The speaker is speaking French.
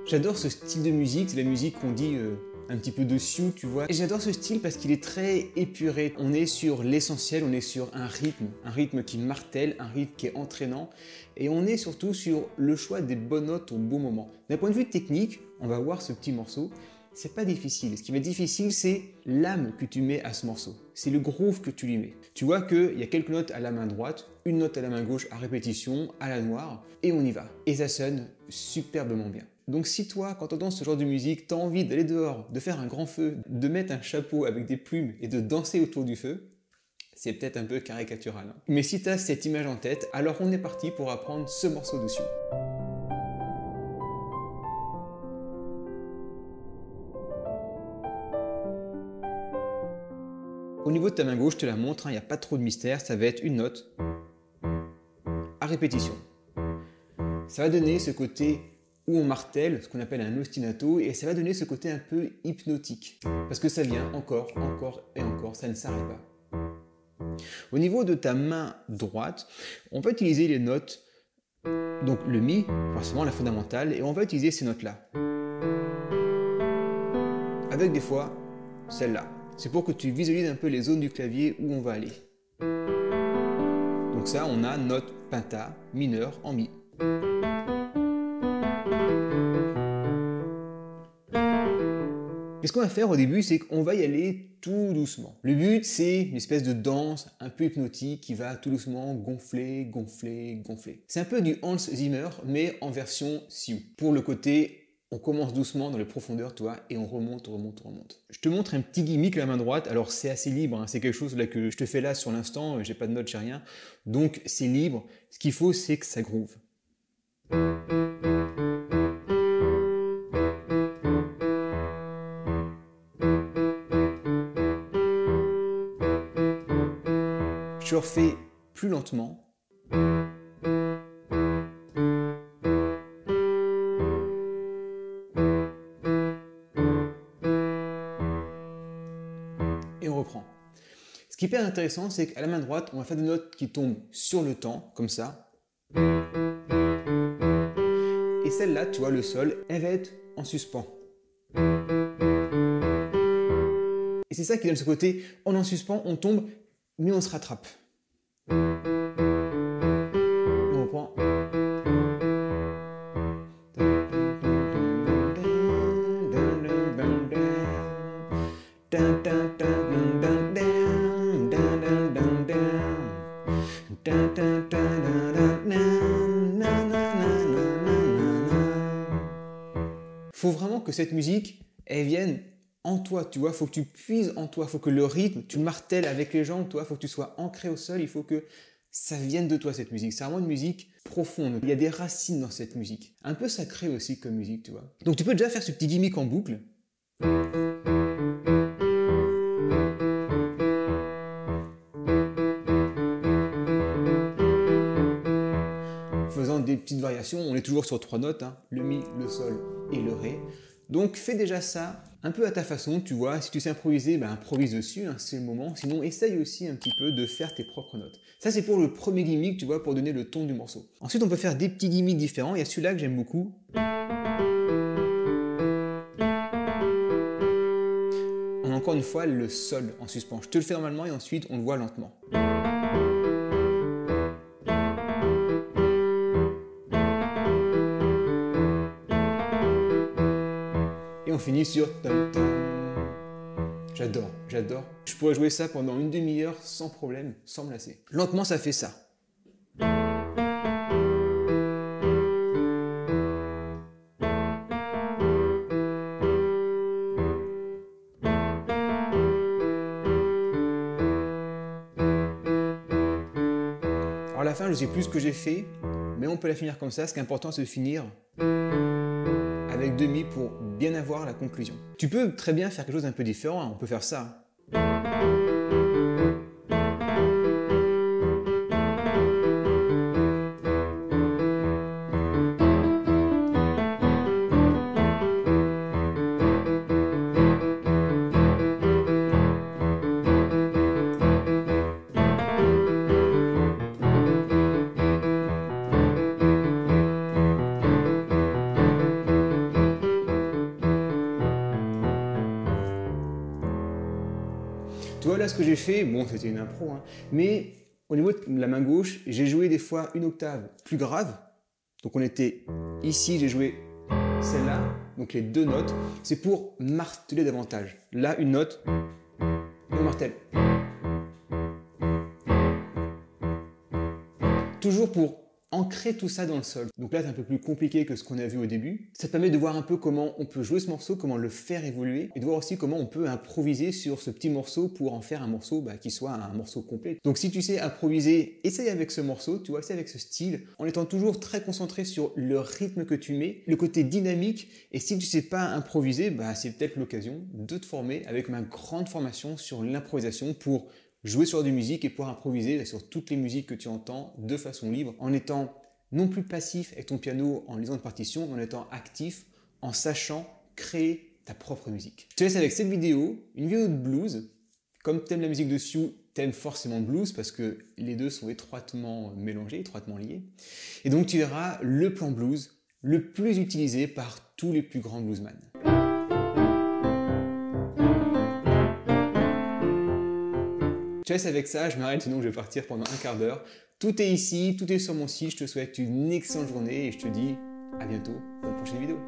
J'adore ce style de musique, c'est la musique qu'on dit un petit peu de sioux, tu vois. Et j'adore ce style parce qu'il est très épuré. On est sur l'essentiel, on est sur un rythme qui martèle, un rythme qui est entraînant. Et on est surtout sur le choix des bonnes notes au bon moment. D'un point de vue technique, on va voir ce petit morceau. C'est pas difficile. Ce qui va être difficile, c'est l'âme que tu mets à ce morceau. C'est le groove que tu lui mets. Tu vois qu'il y a quelques notes à la main droite, une note à la main gauche à répétition, à la noire, et on y va. Et ça sonne superbement bien. Donc si toi, quand tu entends ce genre de musique, tu as envie d'aller dehors, de faire un grand feu, de mettre un chapeau avec des plumes et de danser autour du feu, c'est peut-être un peu caricatural. Hein. Mais si tu as cette image en tête, alors on est parti pour apprendre ce morceau de sioux. Au niveau de ta main gauche, je te la montre, il n'y a pas trop de mystère, ça va être une note à répétition. Ça va donner ce côté où on martèle, ce qu'on appelle un ostinato, et ça va donner ce côté un peu hypnotique. Parce que ça vient encore, encore et encore, ça ne s'arrête pas. Au niveau de ta main droite, on va utiliser les notes, donc le mi, forcément la fondamentale, et on va utiliser ces notes-là. Avec des fois, celle-là. C'est pour que tu visualises un peu les zones du clavier où on va aller. Donc ça, on a note penta, mineur en mi. Et ce qu'on va faire au début, c'est qu'on va y aller tout doucement. Le but, c'est une espèce de danse un peu hypnotique qui va tout doucement gonfler, gonfler, gonfler. C'est un peu du Hans Zimmer, mais en version sioux. Pour le côté, on commence doucement dans les profondeurs, toi, et on remonte, remonte, remonte. Je te montre un petit gimmick à la main droite. Alors, c'est assez libre, hein. C'est quelque chose là que je te fais là sur l'instant. J'ai pas de notes, j'ai rien. Donc, c'est libre. Ce qu'il faut, c'est que ça groove. Je refais plus lentement. Et on reprend. Ce qui est hyper intéressant, c'est qu'à la main droite, on va faire des notes qui tombent sur le temps, comme ça. Et celle-là, tu vois, le sol, elle va être en suspens. Et c'est ça qui donne ce côté, on est en suspens, on tombe, mais on se rattrape. Et on reprend. Faut vraiment que cette musique, elle vienne en toi, tu vois, faut que tu puises en toi, faut que le rythme, tu le martèles avec les jambes, toi, faut que tu sois ancré au sol, il faut que ça vienne de toi cette musique. C'est vraiment une musique profonde, il y a des racines dans cette musique. Un peu sacrée aussi comme musique, tu vois. Donc tu peux déjà faire ce petit gimmick en boucle. Faisant des petites variations, on est toujours sur 3 notes, hein, le mi, le sol et le ré. Donc fais déjà ça un peu à ta façon, tu vois, si tu sais improviser, ben, improvise dessus, hein, c'est le moment. Sinon, essaye aussi un petit peu de faire tes propres notes. Ça, c'est pour le premier gimmick, tu vois, pour donner le ton du morceau. Ensuite, on peut faire des petits gimmicks différents. Il y a celui-là que j'aime beaucoup. On a encore une fois le sol en suspens. Je te le fais normalement et ensuite, on le voit lentement. On finit sur tam tam. J'adore, j'adore. Je pourrais jouer ça pendant une demi-heure sans problème, sans me lasser. Lentement, ça fait ça. Alors à la fin, je ne sais plus ce que j'ai fait, mais on peut la finir comme ça. Ce qui est important, c'est de finir avec demi pour bien avoir la conclusion. Tu peux très bien faire quelque chose d'un peu différent, hein. On peut faire ça. là ce que j'ai fait, bon c'était une impro, hein, mais au niveau de la main gauche, j'ai joué des fois une octave plus grave. Donc on était ici, j'ai joué celle-là, donc les deux notes, c'est pour marteler davantage. Là, une note, on martèle. Toujours pour ancrer tout ça dans le sol. Donc là, c'est un peu plus compliqué que ce qu'on a vu au début. Ça te permet de voir un peu comment on peut jouer ce morceau, comment le faire évoluer, et de voir aussi comment on peut improviser sur ce petit morceau pour en faire un morceau qui soit un morceau complet. Donc si tu sais improviser, essaye avec ce morceau, tu vois, essaye avec ce style, en étant toujours très concentré sur le rythme que tu mets, le côté dynamique, et si tu sais pas improviser, c'est peut-être l'occasion de te former avec ma grande formation sur l'improvisation pour jouer sur du musique et pouvoir improviser sur toutes les musiques que tu entends de façon libre, en étant non plus passif avec ton piano en lisant une partition, mais en étant actif, en sachant créer ta propre musique. Je te laisse avec cette vidéo, une vidéo de blues. Comme tu aimes la musique de Sioux, tu aimes forcément le blues parce que les deux sont étroitement mélangés, étroitement liés. Et donc tu verras le plan blues le plus utilisé par tous les plus grands bluesmen. Je te laisse avec ça, je m'arrête sinon je vais partir pendant un quart d'heure. Tout est ici, tout est sur mon site, je te souhaite une excellente journée et je te dis à bientôt pour une prochaine vidéo.